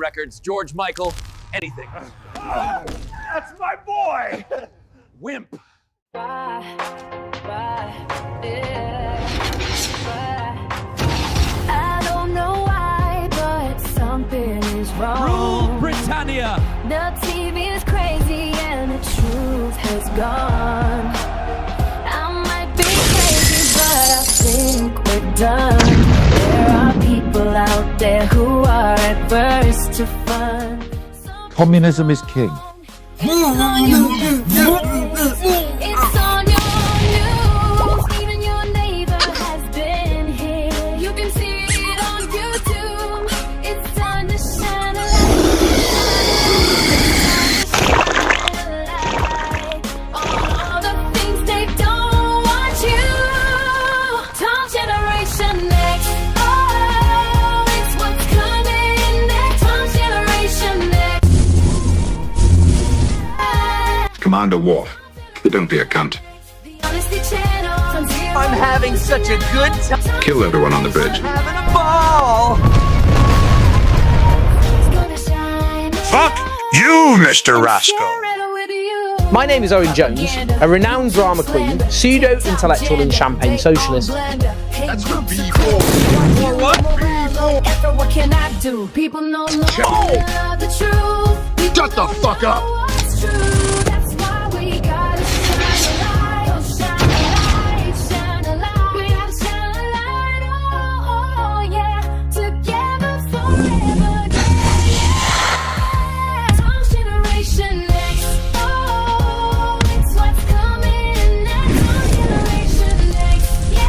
records, George Michael, anything. That's my boy! Wimp. I don't know why, but something is wrong. Rule Britannia. The TV is crazy and the truth has gone. I might be crazy, but I think we're done. There are people out there who are adverse to fun. Communism is king. It's on your news. Even your neighbor has been here. You can see it on YouTube. It's time to shine a light on all the things they don't want you. Tom Generation Next. Oh, it's what's coming next. Tom Generation Next. Commander Worf, don't be a cunt. I'm having such a good time. Kill everyone on the bridge. Having a ball. Fuck you, Mr. Rascal. My name is Owen Jones, a renowned drama queen, pseudo-intellectual and champagne socialist. That's for B4. What can I do? People know the truth. Shut the fuck up. What's true? That's why we gotta shine a light. Oh, shine a light, shine a light. We gotta shine a light. Oh, yeah. Together forever. Yeah. Tom Generation Next. Oh, it's what's coming next. Tom Generation Next. Yeah.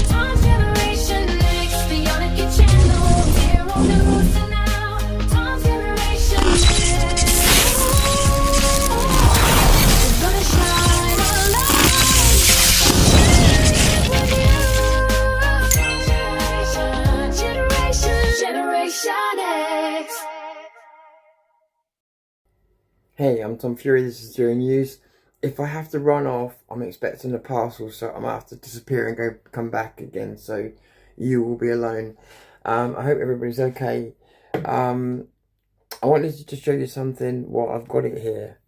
Tom Generation Next. The Yannick Channel. Zero News and now. Tom Generation Next. It's gonna shine a light. Generation X. Hey, I'm Tom Fury, this is Zero News. If I have to run off, I'm expecting a parcel, so I might have to disappear and come back again, so you will be alone. I hope everybody's okay. I wanted to just show you something while I've got it here.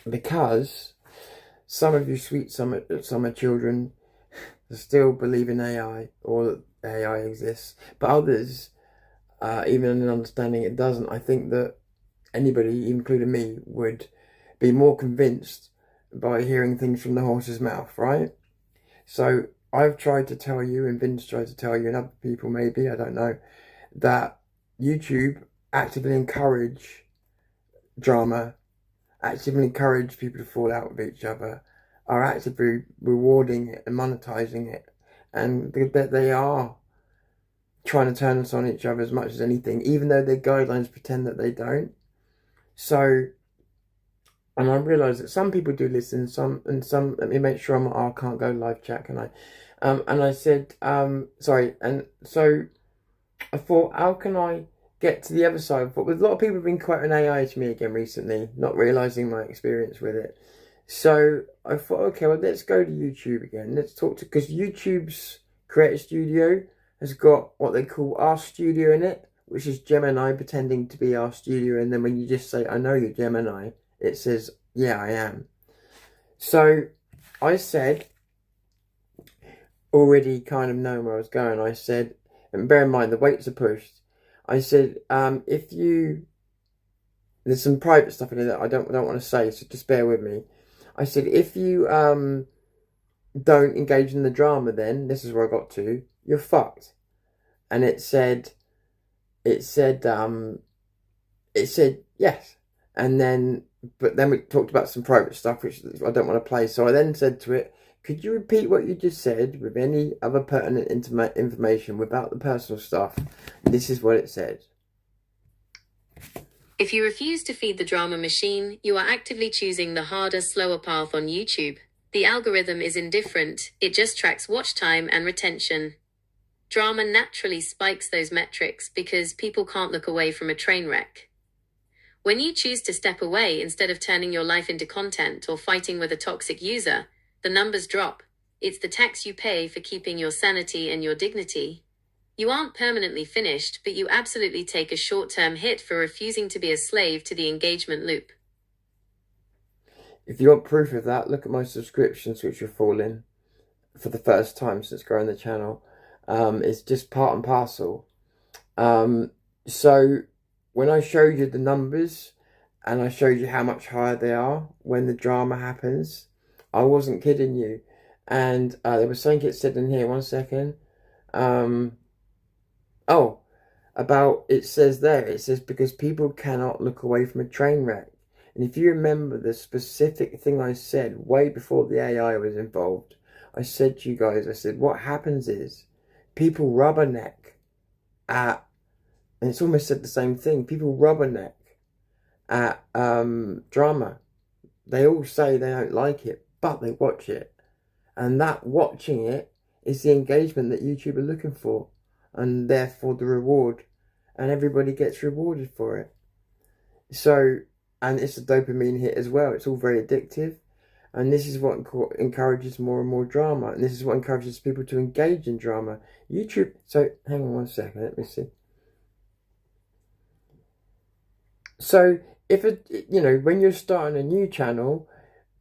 Because some of you sweet summer children still believe in AI, or that AI exists, but others, even in understanding it doesn't. I think that anybody, including me, would be more convinced by hearing things from the horse's mouth, right? So I've tried to tell you, and Vince tried to tell you, and other people maybe, I don't know, that YouTube actively encourage drama, actively encourage people to fall out with each other, are actively rewarding it and monetizing it, and that they are trying to turn us on each other as much as anything, even though their guidelines pretend that they don't. So, and I realise that some people do listen, some, let me make sure I can't go live chat, can I? And I said, sorry, and so I thought, how can I get to the other side? But with a lot of people have been quoting AI to me again recently, not realising my experience with it. So I thought, okay, well, let's go to YouTube again. Let's talk to, because YouTube's Creator Studio has got what they call Our Studio in it, which is Gemini pretending to be Our Studio. And then when you just say, I know you're Gemini, it says, yeah, I am. So I said, already kind of knowing where I was going, I said, and bear in mind the weights are pushed, I said, if you, there's some private stuff in there that I don't want to say, so just bear with me. I said, if you don't engage in the drama, then this is where I got to, you're fucked. And it said yes. And then, but then we talked about some private stuff which I don't want to play. So I then said to it, could you repeat what you just said with any other pertinent information without the personal stuff? This is what it said. If you refuse to feed the drama machine, you are actively choosing the harder, slower path on YouTube. The algorithm is indifferent, it just tracks watch time and retention. Drama naturally spikes those metrics because people can't look away from a train wreck. When you choose to step away instead of turning your life into content or fighting with a toxic user, the numbers drop. It's the tax you pay for keeping your sanity and your dignity. You aren't permanently finished, but you absolutely take a short-term hit for refusing to be a slave to the engagement loop. If you want proof of that, look at my subscriptions, which are falling for the first time since growing the channel. It's just part and parcel. So when I showed you the numbers and I showed you how much higher they are when the drama happens, I wasn't kidding you. And there was something it said in here, 1 second. Oh, about, it says there, it says because people cannot look away from a train wreck. And if you remember the specific thing I said way before the AI was involved, I said to you guys, I said, what happens is people rubberneck at, and it's almost said the same thing, people rubberneck at drama. They all say they don't like it, but they watch it. And that watching it is the engagement that YouTube are looking for, and therefore the reward. And everybody gets rewarded for it. So, and it's a dopamine hit as well. It's all very addictive. And this is what encourages more and more drama. And this is what encourages people to engage in drama. YouTube, so hang on 1 second, let me see. So, if when you're starting a new channel,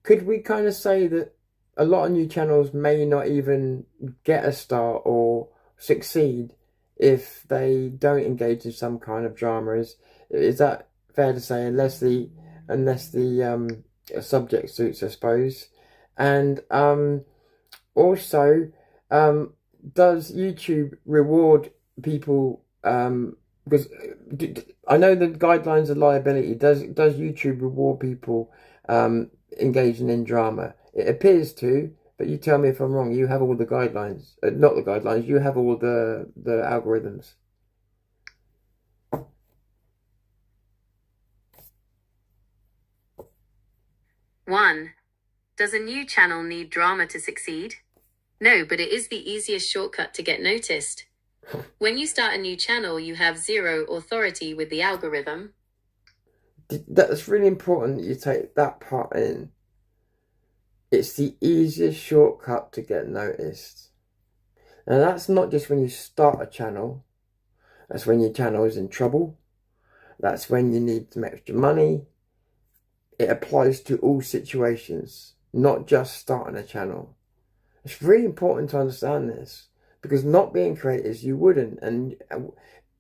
could we kind of say that a lot of new channels may not even get a start or succeed if they don't engage in some kind of drama? Is that fair to say, unless the subject suits, I suppose? And also, does YouTube reward people? Because I know the guidelines of liability. Does YouTube reward people engaging in drama? It appears to, but you tell me if I'm wrong. You have all the guidelines, not the guidelines. You have all the algorithms. One, does a new channel need drama to succeed? No, but it is the easiest shortcut to get noticed. When you start a new channel, you have zero authority with the algorithm. That's really important that you take that part in. It's the easiest shortcut to get noticed. Now that's not just when you start a channel. That's when your channel is in trouble. That's when you need some extra money. It applies to all situations, not just starting a channel. It's really important to understand this, because not being creators, you wouldn't. And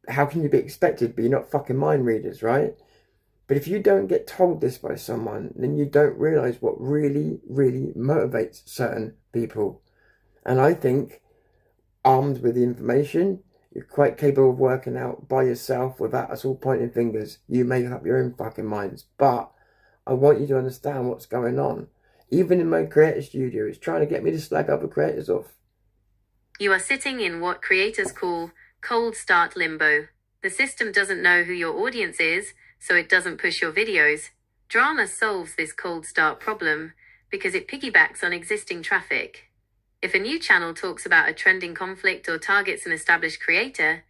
how can you be expected? But you're not fucking mind readers, right? But if you don't get told this by someone, then you don't realise what really, really motivates certain people. And I think, armed with the information, you're quite capable of working out by yourself without us all pointing fingers. You make up your own fucking minds. But I want you to understand what's going on. Even in my creator studio, it's trying to get me to slag other creators off. You are sitting in what creators call cold start limbo. The system doesn't know who your audience is, so it doesn't push your videos. Drama solves this cold start problem because it piggybacks on existing traffic. If a new channel talks about a trending conflict or targets an established creator,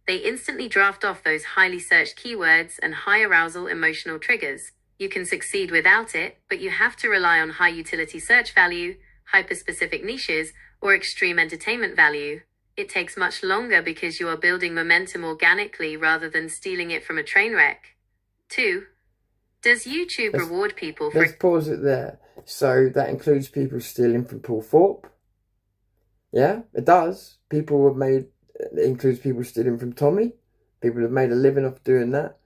they instantly draft off those highly searched keywords and high arousal emotional triggers. You can succeed without it, but you have to rely on high utility search value, hyper-specific niches, or extreme entertainment value. It takes much longer because you are building momentum organically rather than stealing it from a train wreck. 2. Does YouTube reward people for... Let's pause it there. So that includes people stealing from Paul Thorpe. Yeah, it does. It includes people stealing from Tommy. People have made a living off doing that.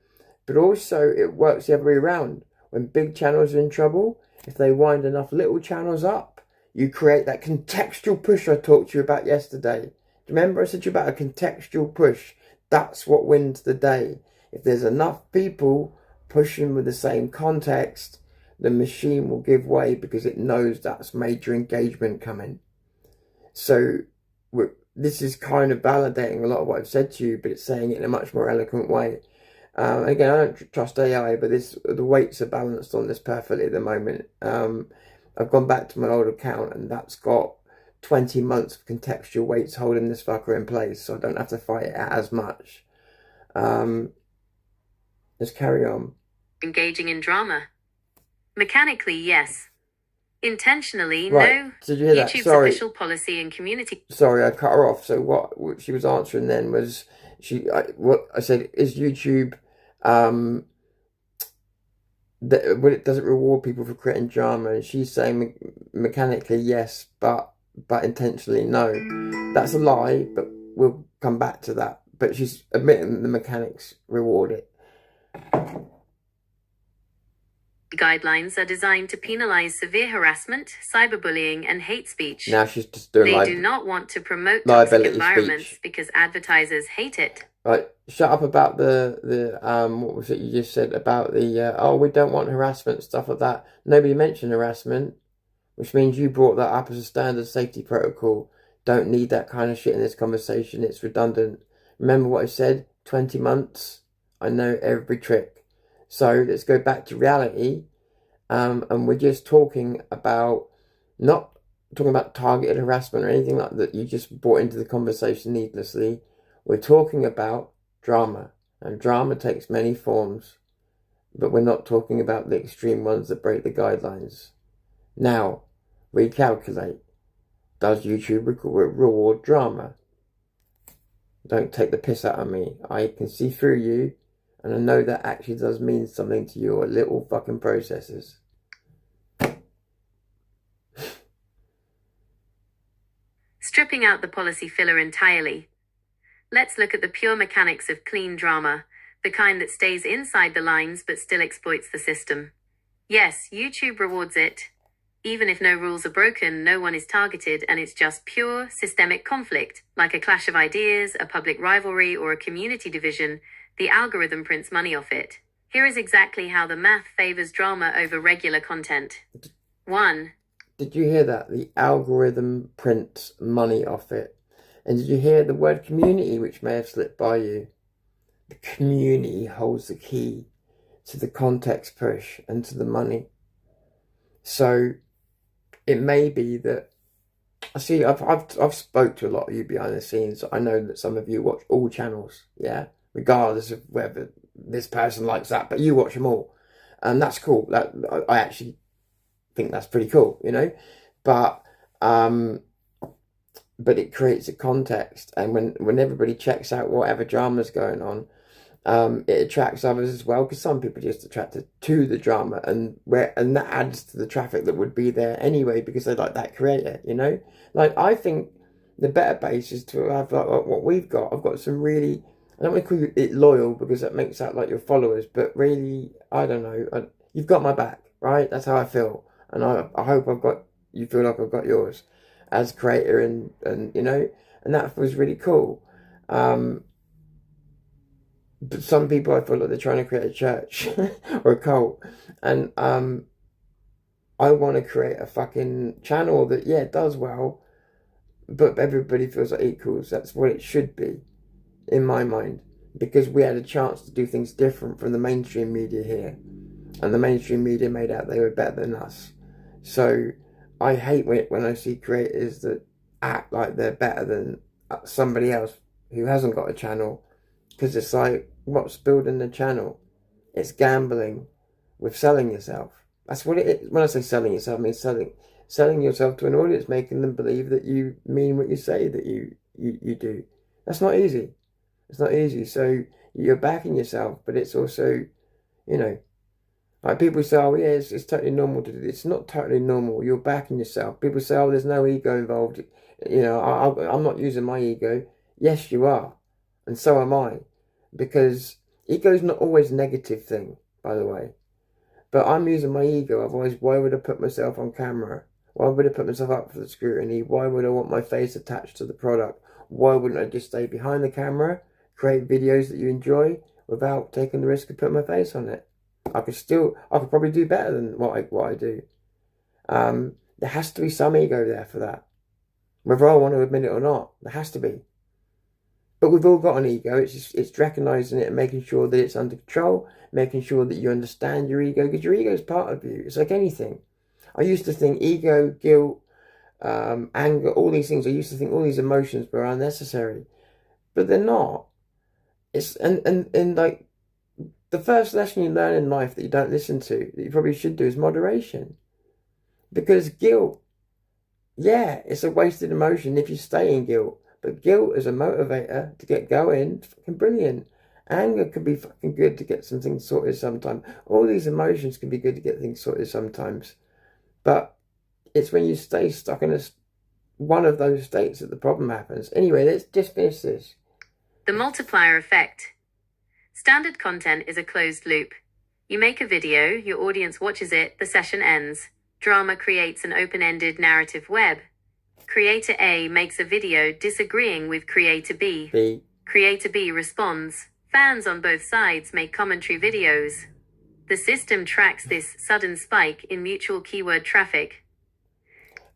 But also it works the other way around. When big channels are in trouble, if they wind enough little channels up, you create that contextual push I talked to you about yesterday. Do you remember I said to you about a contextual push? That's what wins the day. If there's enough people pushing with the same context, the machine will give way because it knows that's major engagement coming. So this is kind of validating a lot of what I've said to you, but it's saying it in a much more eloquent way. Again, I don't trust AI, but the weights are balanced on this perfectly at the moment. I've gone back to my old account and that's got 20 months of contextual weights holding this fucker in place, so I don't have to fight it as much. Let's carry on. Engaging in drama? Mechanically, yes. Intentionally, Right, no. did you hear that? YouTube's Sorry. official policy and community. Sorry, I cut her off. So what she was answering then was what I said is YouTube does it reward people for creating drama? And she's saying mechanically yes, but intentionally no. That's a lie, but we'll come back to that. But she's admitting that the mechanics reward it. Guidelines are designed to penalize severe harassment, cyberbullying, and hate speech. Now she's just doing They do not want to promote toxic liability environments speech. because advertisers hate it. Right, shut up about the what was it you just said about the oh, we don't want harassment, stuff like that. Nobody mentioned harassment, which means you brought that up as a standard safety protocol. Don't need that kind of shit in this conversation. It's redundant. Remember what I said? 20 months. I know every trick. So let's go back to reality. And we're just talking about, not talking about targeted harassment or anything like that you just brought into the conversation needlessly. We're talking about drama. And drama takes many forms. But we're not talking about the extreme ones that break the guidelines. Now, recalculate. Does YouTube reward drama? Don't take the piss out of me. I can see through you. And I know that actually does mean something to your little fucking processors. Stripping out the policy filler entirely. Let's look at the pure mechanics of clean drama, the kind that stays inside the lines but still exploits the system. Yes, YouTube rewards it. Even if no rules are broken, no one is targeted, and it's just pure systemic conflict, like a clash of ideas, a public rivalry, or a community division. The algorithm prints money off it. Here is exactly how the math favors drama over regular content. 1. Did you hear that? The algorithm prints money off it. And did you hear the word community, which may have slipped by you? The community holds the key to the context push and to the money. So it may be that, I see, I've spoke to a lot of you behind the scenes. I know that some of you watch all channels, yeah, regardless of whether this person likes that, but you watch them all, and that's cool. That I actually think that's pretty cool, you know. But it creates a context, and when everybody checks out whatever drama's going on, it attracts others as well, because some people are just attracted to the drama, and that adds to the traffic that would be there anyway because they like that creator, you know. Like, I think the better base is to have like what we've got. I've got some really, I don't want to call it loyal because that makes out like your followers, but really, I don't know, you've got my back, right? That's how I feel, and I hope you feel like I've got yours as creator, and you know, and that was really cool. But some people, I feel like they're trying to create a church or a cult, and I want to create a fucking channel that, yeah, does well, but everybody feels like equals. That's what it should be, in my mind, because we had a chance to do things different from the mainstream media here, and the mainstream media made out they were better than us. So I hate when I see creators that act like they're better than somebody else who hasn't got a channel, because it's like, what's building the channel? It's gambling with selling yourself. That's what it is. When I say selling yourself, I mean selling yourself to an audience, making them believe that you mean what you say that you do. That's not easy. It's not easy. So you're backing yourself, but it's also, you know, like people say, oh yeah, it's totally normal to do this. It's not totally normal. You're backing yourself. People say, oh, there's no ego involved. You know, I'm not using my ego. Yes, you are. And so am I. Because ego is not always a negative thing, by the way. But I'm using my ego. Otherwise, why would I put myself on camera? Why would I put myself up for the scrutiny? Why would I want my face attached to the product? Why wouldn't I just stay behind the camera, create videos that you enjoy without taking the risk of putting my face on it? I could probably do better than what I do. There has to be some ego there for that. Whether I want to admit it or not, there has to be. But we've all got an ego. It's recognising it and making sure that it's under control, making sure that you understand your ego, because your ego is part of you. It's like anything. I used to think ego, guilt, anger, all these things, I used to think all these emotions were unnecessary. But they're not. It's and like, the first lesson you learn in life that you don't listen to, that you probably should do, is moderation. Because guilt, yeah, it's a wasted emotion if you stay in guilt. But guilt is a motivator to get going. It's fucking brilliant. Anger can be fucking good to get some things sorted sometimes. All these emotions can be good to get things sorted sometimes. But it's when you stay stuck in one of those states that the problem happens. Anyway, let's just finish this. The multiplier effect. Standard content is a closed loop. You make a video, your audience watches it, the session ends. Drama creates an open-ended narrative web. Creator A makes a video disagreeing with Creator B. Creator B responds. Fans on both sides make commentary videos. The system tracks this sudden spike in mutual keyword traffic.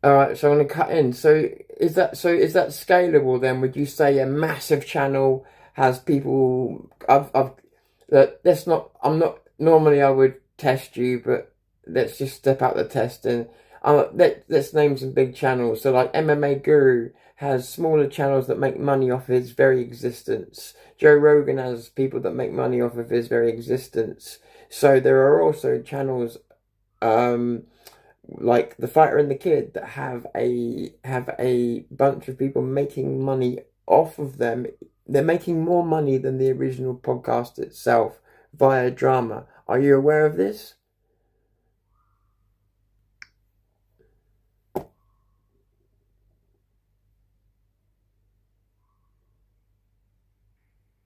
Alright, so I'm going to cut in. So is that scalable then? Would you say a massive channel has people... Normally I would test you, but let's just step out the test and let's name some big channels. So like MMA Guru has smaller channels that make money off his very existence. Joe Rogan has people that make money off of his very existence. So there are also channels like The Fighter and the Kid that have a bunch of people making money off of them. They're making more money than the original podcast itself via drama. Are you aware of this?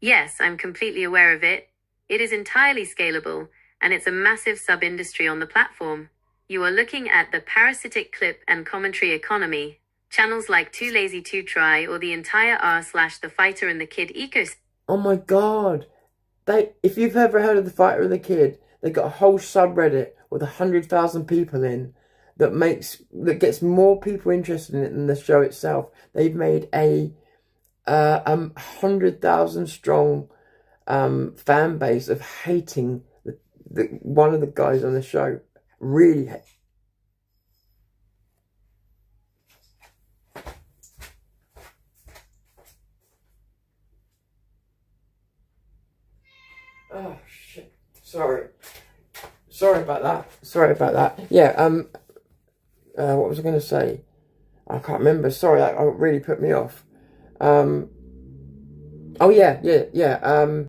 Yes, I'm completely aware of it. It is entirely scalable, and it's a massive sub-industry on the platform. You are looking at the parasitic clip and commentary economy. Channels like Too Lazy to Try or the entire r/The Fighter and the Kid ecosystem. Oh my god. If you've ever heard of The Fighter and the Kid, they got a whole subreddit with 100,000 people in that gets more people interested in it than the show itself. They've made a 100,000 strong fan base of hating one of the guys on the show. Really oh shit. Sorry about that. Yeah, what was I going to say? I can't remember. Sorry, that really put me off. Oh yeah.